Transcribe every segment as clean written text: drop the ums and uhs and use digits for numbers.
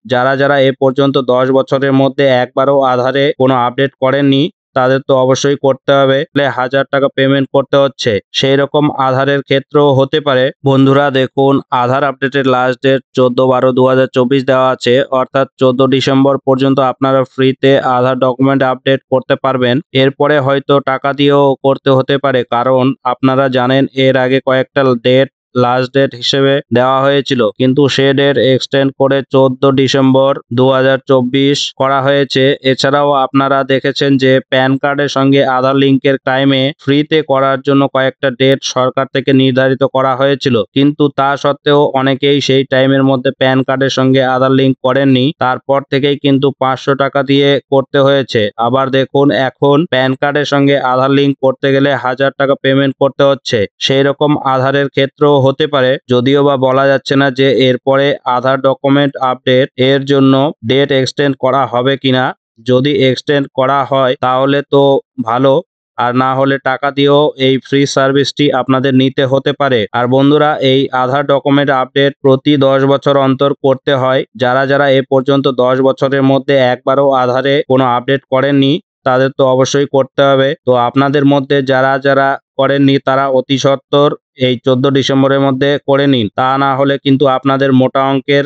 যারা যারা এ পর্যন্ত 10 বছরের মধ্যে একবারও আধারে কোনো আপডেট করেননি তাদের তো অবশ্যই করতে হবে, 1000 টাকা পেমেন্ট করতে হচ্ছে। সেই রকম আধারের ক্ষেত্রেও হতে পারে। বন্ধুরা দেখুন, আধার আপডেটের লাস্ট ডেট 14/12/2024 দেওয়া আছে, অর্থাৎ 14 ডিসেম্বর পর্যন্ত আপনারা ফ্রিতে আধার ডকুমেন্ট আপডেট করতে পারবেন। এরপরে হয়তো টাকা দিয়েও করতে হতে পারে, কারণ আপনারা জানেন এর আগে কয়েকটা ডেট লাস্ট ডেট হিসেবে দেওয়া হয়েছিল, কিন্তু সে ডেট এক্সটেন্ড করে 14 ডিসেম্বর 2024 করা হয়েছে। এছাড়াও আপনারা দেখেছেন যে প্যান কার্ডের সঙ্গে আধার লিঙ্কের টাইমে ফ্রিতে করার জন্য কয়েকটা ডেট সরকার থেকে নির্ধারিত করা হয়েছিল, কিন্তু তা সত্ত্বেও অনেকেই সেই টাইমের মধ্যে প্যান কার্ডের সঙ্গে আধার লিঙ্ক করেননি। তারপর থেকেই কিন্তু 500 টাকা দিয়ে করতে হয়েছে। আবার দেখুন, এখন প্যান কার্ডের সঙ্গে আধার লিঙ্ক করতে গেলে 1000 টাকা পেমেন্ট করতে হচ্ছে। সেই রকম আধারের ক্ষেত্রেও হতে পারে, যদিও বা বলা যাচ্ছে না যে এরপরে আধার ডকুমেন্ট আপডেট এর জন্য ডেট এক্সটেন্ড করা হবে কিনা। যদি এক্সটেন্ড করা হয় তাহলে তো ভালো, আর না হলে টাকা দিয়েও এই ফ্রি সার্ভিসটি আপনাদের নিতে হতে পারে। আর বন্ধুরা, এই আধার ডকুমেন্ট আপডেট প্রতি 10 বছর অন্তর করতে হয়। যারা যারা এ পর্যন্ত 10 বছরের মধ্যে একবারও আধারে কোনো আপডেট করেননি তাদের তো অবশ্যই করতে হবে। তো আপনাদের মধ্যে যারা যারা করেননি তারা অতি সত্বর এই 14 ডিসেম্বরের মধ্যে করে নিন, তা না হলে কিন্তু আপনাদের মোটা অঙ্কের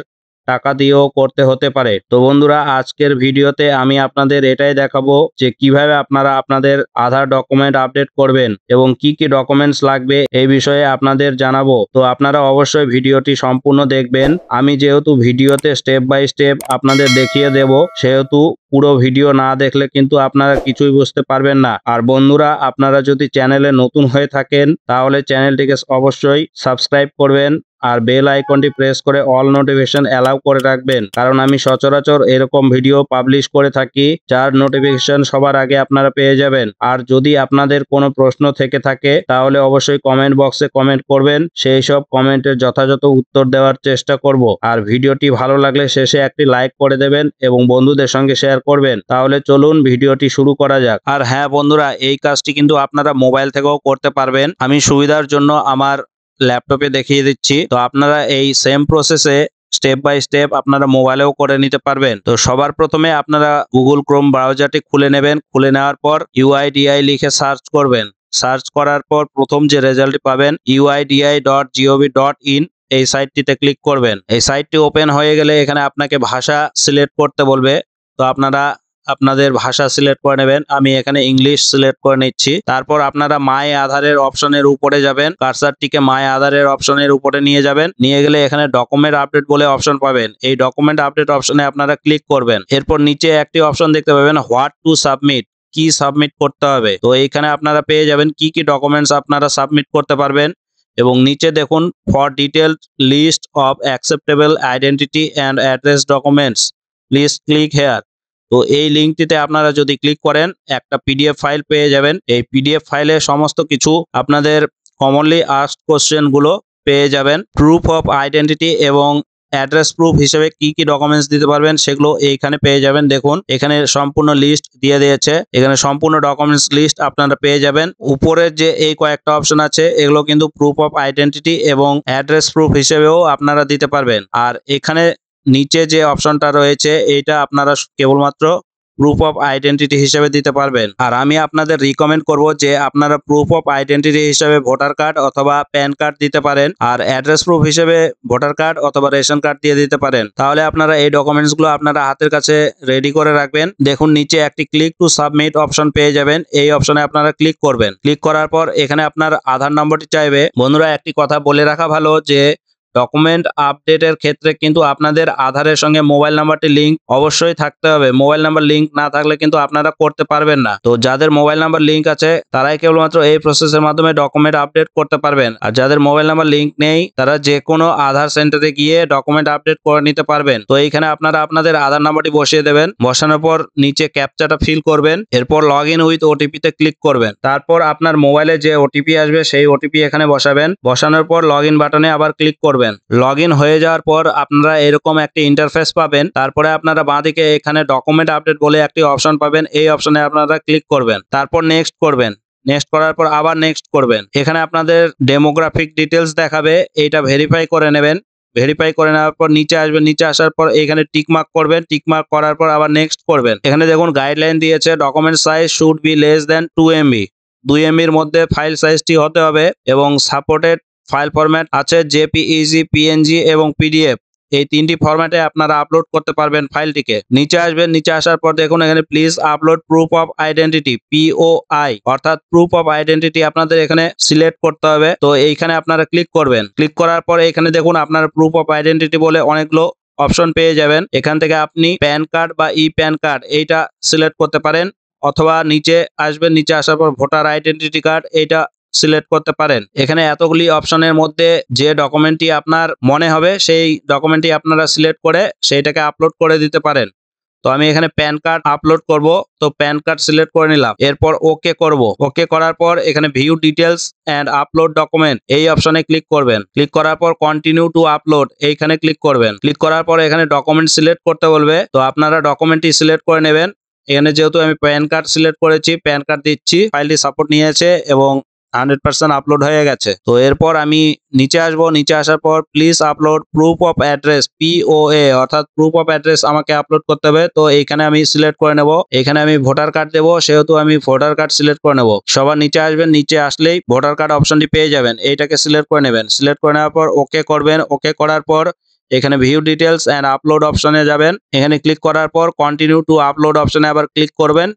টাকা দিয়েও করতে হতে পারে। তো বন্ধুরা, আজকের ভিডিওতে আমি আপনাদের এটাই দেখাবো যে কিভাবে আপনারা আপনাদের আধার ডকুমেন্ট আপডেট করবেন এবং কি কি ডকুমেন্টস লাগবে এই বিষয়ে আপনাদের জানাবো। তো আপনারা অবশ্যই ভিডিওটি সম্পূর্ণ দেখবেন। আমি যেহেতু ভিডিওতে স্টেপ বাই স্টেপ আপনাদের দেখিয়ে দেব, সেহেতু পুরো ভিডিও না দেখলে কিন্তু আপনারা কিছুই বুঝতে পারবেন না। আর বন্ধুরা, আপনারা যদি চ্যানেলে নতুন হয়ে থাকেন তাহলে চ্যানেলটিকে অবশ্যই সাবস্ক্রাইব করবেন আর বেল আইকনটি প্রেস করে অল নোটিফিকেশন অ্যালাউ করে রাখবেন, কারণ আমি সচরাচর এরকম ভিডিও পাবলিশ করে থাকি যার নোটিফিকেশন সবার আগে আপনারা পেয়ে যাবেন। আর যদি আপনাদের কোনো প্রশ্ন থেকে থাকে তাহলে অবশ্যই কমেন্ট বক্সে কমেন্ট করবেন, সেই সব কমেন্টের যথাযথ উত্তর দেওয়ার চেষ্টা করব। আর ভিডিওটি ভালো লাগলে শেষে একটি লাইক করে দেবেন এবং বন্ধুদের সঙ্গে শেয়ার করবেন। তাহলে চলুন ভিডিওটি শুরু করা যাক। আর হ্যাঁ বন্ধুরা, এই কাজটি কিন্তু আপনারা মোবাইল থেকেও করতে পারবেন। আমি সুবিধার জন্য আমার ল্যাপটপে দেখিয়ে দিচ্ছি। তো আপনারা এই সেম প্রসেসে স্টেপ বাই স্টেপ আপনারা মোবাইলেও করে নিতে পারবেন। তো সবার প্রথমে আপনারা গুগল ক্রোম ব্রাউজারটি খুলে নেবেন। খুলে নেওয়ার পর UIDI লিখে সার্চ করবেন। সার্চ করার পর প্রথম যে রেজাল্টটি পাবেন uidi.gov.in, এই সাইটটিতে ক্লিক করবেন। এই সাইটটি ওপেন হয়ে গেলে এখানে আপনাকে ভাষা সিলেক্ট করতে বলবে। তো আপনারা আপনাদের ভাষা সিলেক্ট করে নেবেন। আমি এখানে ইংলিশ সিলেক্ট করে নিচ্ছি। তারপর আপনারা মাই আধারের অপশনের উপরে যাবেন, কার্সারটিকে মাই আধারের অপশনের উপরে নিয়ে যাবেন। নিয়ে গেলে এখানে ডকুমেন্ট আপডেট বলে অপশন পাবেন। এই ডকুমেন্ট আপডেট অপশনে আপনারা ক্লিক করবেন। এরপর নিচে একটি অপশন দেখতে পাবেন হোয়াট টু সাবমিট, কি সাবমিট করতে হবে। তো এইখানে আপনারা পেয়ে যাবেন কি কি ডকুমেন্টস আপনারা সাবমিট করতে পারবেন। এবং নিচে দেখুন for detailed list of acceptable identity and address documents please click here. তো এই লিঙ্কটিতে আপনারা যদি ক্লিক করেন একটা পিডিএফ ফাইল পেয়ে যাবেন। এই পিডিএফ ফাইলে সমস্ত কিছু আপনাদের কমনলি আস্কড কোশ্চেনগুলো পেয়ে যাবেন। প্রুফ অফ আইডেন্টিটি এবং অ্যাড্রেস প্রুফ হিসেবে কি কি ডকুমেন্টস দিতে পারবেন সেগুলো এইখানে পেয়ে যাবেন। দেখুন এখানে সম্পূর্ণ লিস্ট দিয়ে দিয়েছে, এখানে সম্পূর্ণ ডকুমেন্টস লিস্ট আপনারা পেয়ে যাবেন। উপরের যে এই কয়েকটা অপশন আছে এগুলো কিন্তু প্রুফ অফ আইডেন্টিটি এবং অ্যাড্রেস প্রুফ হিসেবেও আপনারা দিতে পারবেন। আর এখানে নিচে যে অপশনটা রয়েছে এইটা আপনারা কেবলমাত্র প্রুফ অফ আইডেন্টিটি হিসেবে দিতে পারবেন। আর আমি আপনাদের রিকমেন্ড করব যে আপনারা প্রুফ অফ আইডেন্টিটি হিসেবে ভোটার কার্ড অথবা প্যান কার্ড দিতে পারেন, আর অ্যাড্রেস প্রুফ হিসেবে ভোটার কার্ড অথবা রেশন কার্ড দিয়ে দিতে পারেন। তাহলে আপনারা এই ডকুমেন্টসগুলো আপনারা হাতের কাছে রেডি করে রাখবেন। দেখুন নিচে একটি ক্লিক টু সাবমিট অপশন পেয়ে যাবেন। এই অপশনে আপনারা ক্লিক করবেন। ক্লিক করার পর এখানে আপনার আধার নম্বরটি চাইবে। বন্ধুরা, একটি কথা বলে রাখা ভালো যে ডকুমেন্ট আপডেটের ক্ষেত্রে কিন্তু আপনাদের আধারের সঙ্গে মোবাইল নাম্বারটি লিঙ্ক অবশ্যই থাকতে হবে। মোবাইল নাম্বার লিঙ্ক না থাকলে কিন্তু আপনারা করতে পারবেন না। তো যাদের মোবাইল নাম্বার লিঙ্ক আছে তারাই কেবলমাত্র এই প্রসেসের মাধ্যমে ডকুমেন্ট আপডেট করতে পারবেন। আর যাদের মোবাইল নাম্বার লিঙ্ক নেই তারা যে কোনো আধার সেন্টারে গিয়ে ডকুমেন্ট আপডেট করে নিতে পারবেন। তো এইখানে আপনারা আপনাদের আধার নাম্বারটি বসিয়ে দেবেন। বসানোর পর নিচে ক্যাপচাটা ফিল করবেন। এরপর লগ ইন উইথ ওটিপি তে ক্লিক করবেন। তারপর আপনার মোবাইলে যে ওটিপি আসবে সেই ওটিপি এখানে বসাবেন। বসানোর পর লগ ইন বাটনে আবার ক্লিক করবেন। লগ ইন হয়ে যাওয়ার পর আপনারা এরকম একটি ইন্টারফেস পাবেন। তারপরে আপনারা বাঁদিকে এখানে ডকুমেন্ট আপডেট বলে একটি অপশন পাবেন। এই অপশনে আপনারা ক্লিক করবেন। তারপর নেক্সট করবেন। নেক্সট করার পর আবার নেক্সট করবেন। এখানে আপনাদের ডেমোগ্রাফিক ডিটেলস দেখাবে, এইটা ভেরিফাই করে নেবেন। ভেরিফাই করে নেওয়ার পর নিচে আসবেন, নিচে আসার পর এখানে টিক মার্ক করবেন, টিক মার্ক করার পর আবার নেক্সট করবেন। এখানে দেখুন গাইডলাইন দিয়েছে document size should be less than 2 MB, 2 MBর মধ্যে ফাইল সাইজটি হতে হবে এবং সাপোর্টেড ফাইল ফরম্যাট আছে জেপিইজি, পিএনজি এবং পিডিএফ। এই তিনটি ফরম্যাটে আপনারা আপলোড করতে পারবেন ফাইলটিকে। নিচে আসবেন, নিচে আসার পর দেখুন এখানে please upload proof of identity, POI, অর্থাৎ প্রুফ অফ আইডেন্টিটি আপনাদের এখানে সিলেক্ট করতে হবে। তো এইখানে আপনারা ক্লিক করবেন। ক্লিক করার পর এখানে দেখুন আপনারা প্রুফ অফ আইডেন্টিটি বলে অনেকগুলো অপশন পেয়ে যাবেন। এখান থেকে আপনি প্যান কার্ড বা প্যান কার্ড এইটা সিলেক্ট করতে পারেন, অথবা নিচে আসবেন, নিচে আসার পর ভোটার আইডেন্টিটি কার্ড এইটা সিলেক্ট করতে পারেন। এখানে এতগুলি অপশনের মধ্যে যে ডকুমেন্টটি আপনার মনে হবে সেই ডকুমেন্টটি আপনারা সিলেক্ট করে সেইটাকে আপলোড করে দিতে পারেন। তো আমি এখানে প্যান কার্ড আপলোড করব, তো প্যান কার্ড সিলেক্ট করে নিলাম। এরপর ওকে করব। ওকে করার পর এখানে view details and upload document এই অপশনে ক্লিক করবেন। ক্লিক করার পর কন্টিনিউ টু আপলোড এইখানে ক্লিক করবেন। ক্লিক করার পর এখানে ডকুমেন্ট সিলেক্ট করতে বলবে, তো আপনারা ডকুমেন্টটি সিলেক্ট করে নেবেন। এখানে যেহেতু আমি প্যান কার্ড সিলেক্ট করেছি, প্যান কার্ড দিচ্ছি। ফাইলটি সাপোর্ট নিয়েছে এবং 100% আপলোড হয়ে গেছে। তো এরপর আমি নিচে আসবো, নিচে আসার পর please upload proof of address, POA, অর্থাৎ প্রুফ অফ অ্যাড্রেস আমাকে আপলোড করতে হবে। তো এইখানে আমি সিলেক্ট করে নেব। এখানে আমি ভোটার কার্ড দেবো, সেহেতু আমি ভোটার কার্ড সিলেক্ট করে নেব। সবার নিচে আসবেন, নিচে আসলেই ভোটার কার্ড অপশনটি পেয়ে যাবেন, এইটাকে সিলেক্ট করে নেবেন। সিলেক্ট করে নেওয়ার পর ওকে করবেন। ওকে করার পর এখানে ভিউ ডিটেলস এন্ড আপলোড অপশনে যাবেন। এখানে ক্লিক করার পর কন্টিনিউ টু আপলোড অপশনে আবার ক্লিক করবেন।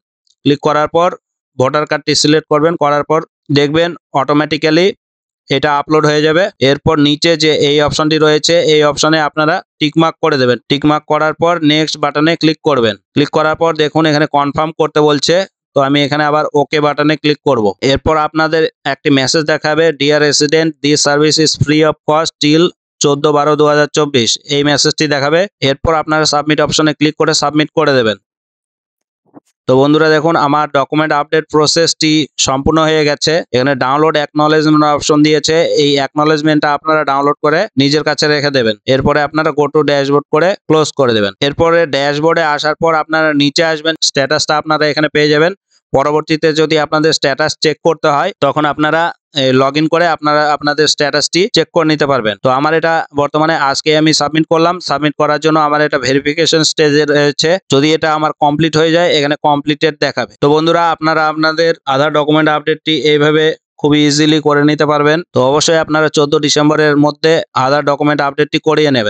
ক্লিক করার পর ভোটার কার্ডটি সিলেক্ট করবেন। করার পর দেখবেন অটোমেটিক্যালি এটা আপলোড হয়ে যাবে। এরপর নিচে যে এই অপশনটি রয়েছে এই অপশনে আপনারা টিকমার্ক করে দেবেন। টিকমার্ক করার পর নেক্সট বাটনে ক্লিক করবেন। ক্লিক করার পর দেখুন এখানে কনফার্ম করতে বলছে, তো আমি এখানে আবার ওকে বাটনে ক্লিক করব। এরপর আপনাদের একটি মেসেজ দেখাবে, dear resident, this service is free of cost till 14/12/2024, এই মেসেজটি দেখাবে। এরপর আপনারা সাবমিট অপশনে ক্লিক করে সাবমিট করে দেবেন। তো বন্ধুরা দেখুন আমার ডকুমেন্ট আপডেট প্রসেসটি সম্পূর্ণ হয়ে গেছে। এখানে ডাউনলোড অ্যাকনলেজমেন্ট অপশন দিয়েছে, এই অ্যাকনলেজমেন্টটা আপনারা ডাউনলোড করে নিজের কাছে রেখে দেবেন। এরপরে আপনারা গো টু ড্যাশবোর্ড করে ক্লোজ করে দেবেন। এরপরে ড্যাশবোর্ডে আসার পর আপনারা নিচে আসবেন, স্ট্যাটাসটা আপনারা এখানে পেয়ে যাবেন। পরবর্তীতে যদি আপনাদের স্ট্যাটাস চেক করতে হয় তখন আপনারা লগ ইন করে আপনারা আপনাদের স্ট্যাটাসটি চেক করে নিতে পারবেন। তো আমার এটা বর্তমানে আজকে আমি সাবমিট করলাম। সাবমিট করার জন্য আমার এটা ভেরিফিকেশন স্টেজে রয়েছে। যদি এটা আমার কমপ্লিট হয়ে যায় এখানে কমপ্লিটেড দেখাবে। তো বন্ধুরা আপনারা আপনাদের আধার ডকুমেন্ট আপডেটটি এইভাবে খুবই ইজিলি করে নিতে পারবেন। তো অবশ্যই আপনারা 14 ডিসেম্বরের মধ্যে আধার ডকুমেন্ট আপডেটটি করিয়ে নেবেন।